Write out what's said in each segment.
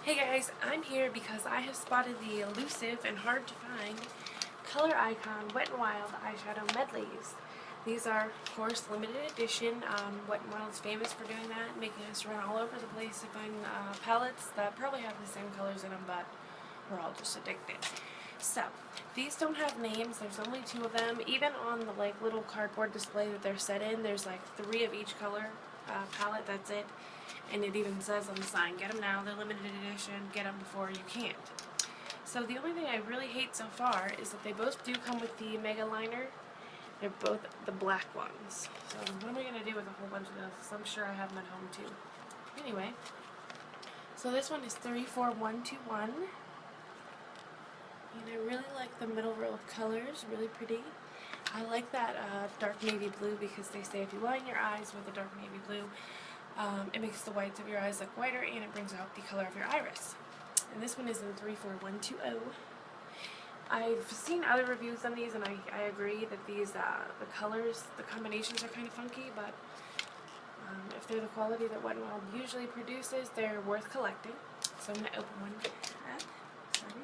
Hey guys, I'm here because I have spotted the elusive and hard to find Color Icon Wet n Wild eyeshadow medleys. These are, of course, limited edition. Wet n Wild is famous for doing that, making us run all over the place to find palettes that probably have the same colors in them, but we're all just addicted. So, these don't have names. There's only 2 of them. Even on the little cardboard display that they're set in, there's 3 of each color palette. That's it. And it even says on the sign, get them now, they're limited edition, get them before you can't. So the only thing I really hate so far is that they both do come with the mega liner. They're both the black ones. So what am I going to do with a whole bunch of those? Because I'm sure I have them at home too. Anyway, so this one is 34121. And I really like the middle row of colors, really pretty. I like that dark navy blue because they say if you line your eyes with a dark navy blue, it makes the whites of your eyes look whiter and it brings out the color of your iris. And this one is in 34120. I've seen other reviews on these and I agree that these, the colors, the combinations are kind of funky, but if they're the quality that Wet n Wild usually produces, they're worth collecting. So I'm going to open one up. Sorry.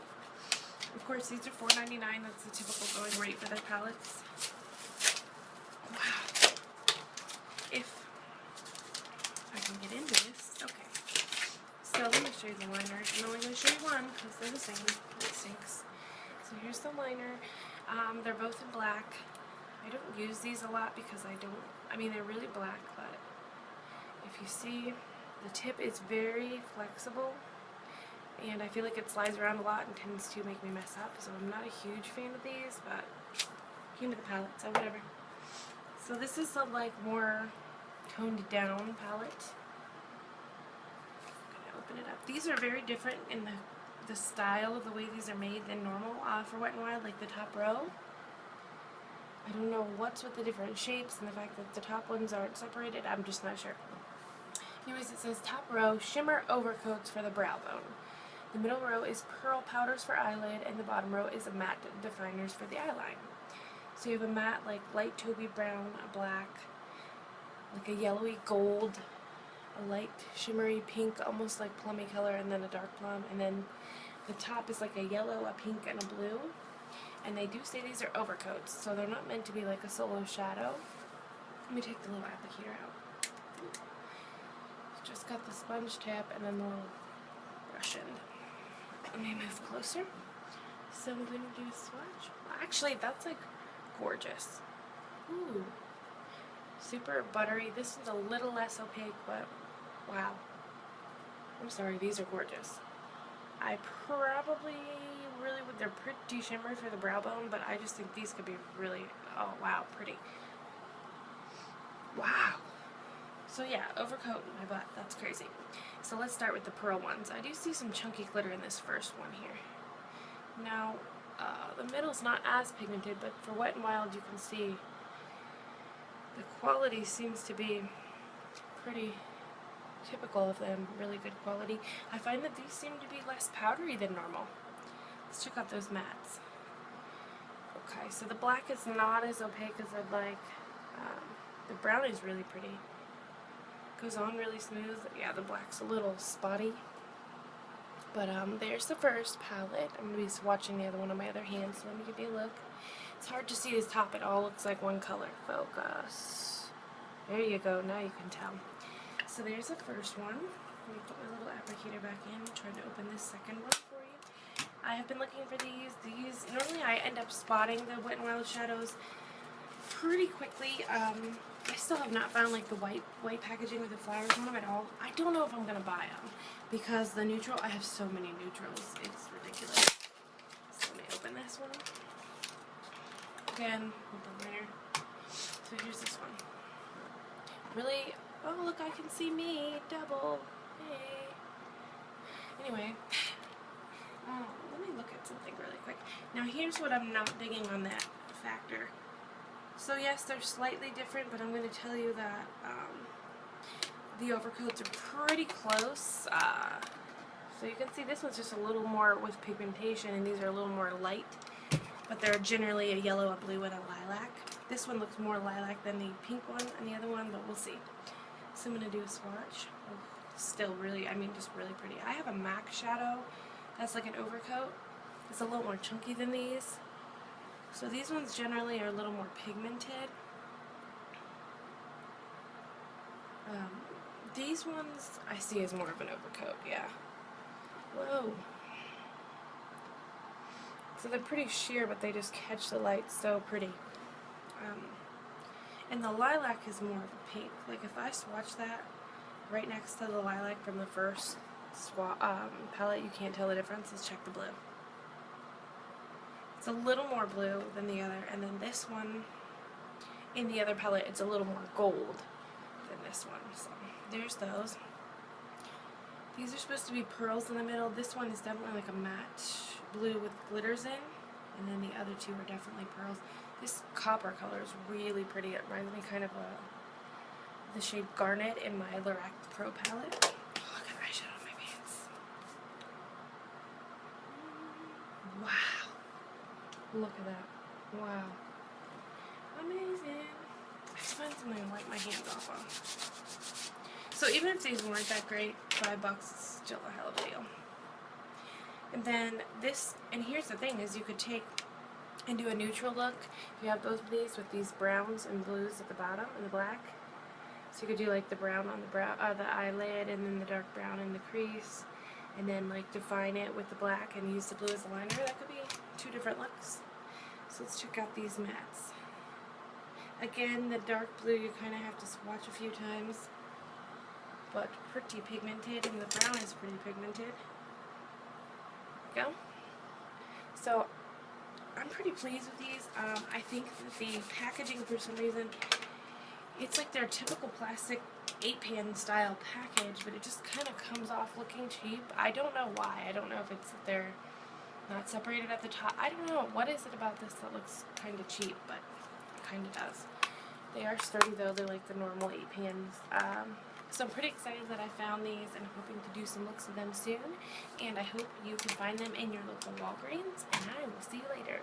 Of course, these are $4.99. That's the typical going rate for their palettes. Wow. If I can get into this. Okay. So let me show you the liner. I'm only going to show you one because they're the same. It stinks. So here's the liner. They're both in black. I don't use these a lot because they're really black, but if you see, the tip is very flexible and I feel like it slides around a lot and tends to make me mess up, so I'm not a huge fan of these, but came with the palette, so whatever. So this is a more toned down palette. I'm gonna open it up. These are very different in the style of the way these are made than normal for Wet n Wild, like the top row. I don't know what's with the different shapes and the fact that the top ones aren't separated. I'm just not sure. Anyways, it says top row, shimmer overcoats for the brow bone. The middle row is pearl powders for eyelid, and the bottom row is a matte definers for the eyeline. So you have a matte, light taupey brown, a black, a yellowy gold, a light shimmery pink, almost like plummy color, and then a dark plum, and then the top is a yellow, a pink, and a blue. And they do say these are overcoats, so they're not meant to be like a solo shadow. Let me take the little applicator out. Just got the sponge tip and then the little brush end. Let me move closer. So I'm going to do a swatch. Actually, that's gorgeous. Ooh. Super buttery. This one's a little less opaque, but wow. I'm sorry, these are gorgeous. I probably really would, they're pretty shimmery for the brow bone, but I just think these could be really, oh wow, pretty. Wow. So yeah, overcoat my butt, that's crazy. So let's start with the pearl ones. I do see some chunky glitter in this first one here. Now, the middle's not as pigmented, but for Wet n Wild you can see the quality seems to be pretty typical of them, really good quality. I find that these seem to be less powdery than normal. Let's check out those mattes. Okay, so the black is not as opaque as I'd like. The brown is really pretty. Goes on really smooth. Yeah, the black's a little spotty. But there's the first palette. I'm going to be swatching the other one on my other hand, so let me give you a look. It's hard to see this top. It all looks like one color. Focus. There you go. Now you can tell. So there's the first one. Let me put my little applicator back in. I'm trying to open this second one for you. I have been looking for these. Normally I end up spotting the Wet n Wild shadows pretty quickly. I still have not found the white packaging with the flowers on them at all. I don't know if I'm going to buy them because the neutral, I have so many neutrals. It's ridiculous. So let me open this one. Again, with the liner. So here's this one. Really, oh look, I can see me, double, hey. Anyway, let me look at something really quick. Now here's what I'm not digging on that factor. So yes, they're slightly different, but I'm going to tell you that the overcoats are pretty close. So you can see this one's just a little more with pigmentation, and these are a little more light. But they're generally a yellow, a blue, and a lilac. This one looks more lilac than the pink one and the other one, but we'll see. So I'm going to do a swatch. Oh, still really, I mean, just really pretty. I have a MAC shadow that's like an overcoat. It's a little more chunky than these. So these ones generally are a little more pigmented. These ones I see as more of an overcoat, yeah. Whoa. So they're pretty sheer, but they just catch the light so pretty. And the lilac is more of a pink. Like if I swatch that right next to the lilac from the first palette, you can't tell the difference. Let's check the blue. It's a little more blue than the other, and then this one in the other palette, it's a little more gold than this one. So there's those. These are supposed to be pearls in the middle. This one is definitely like a matte blue with glitters in, and then the other two are definitely pearls. This copper color is really pretty. It reminds me kind of the shade Garnet in my Lorac Pro palette. Oh, I got eyeshadow on my pants. Wow. Look at that. Wow. Amazing. I just find something to wipe my hands off on. So even if these weren't that great, $5 is still a hell of a deal. And then this, and here's the thing, is you could take and do a neutral look. You have both of these with these browns and blues at the bottom and the black. So you could do like the brown on the eyelid, and then the dark brown in the crease, and then like define it with the black and use the blue as a liner. That could be two different looks. So let's check out these mattes. Again, the dark blue you kind of have to swatch a few times, but pretty pigmented, and the brown is pretty pigmented. Go. So I'm pretty pleased with these. I think that the packaging, for some reason, it's like their typical plastic 8-pan style package, but it just kind of comes off looking cheap. I don't know why. I don't know if it's that they're not separated at the top. I don't know. What is it about this that looks kind of cheap, but it kind of does. They are sturdy though. They're like the normal 8-pans. So I'm pretty excited that I found these, and I'm hoping to do some looks with them soon. And I hope you can find them in your local Walgreens, and I will see you later.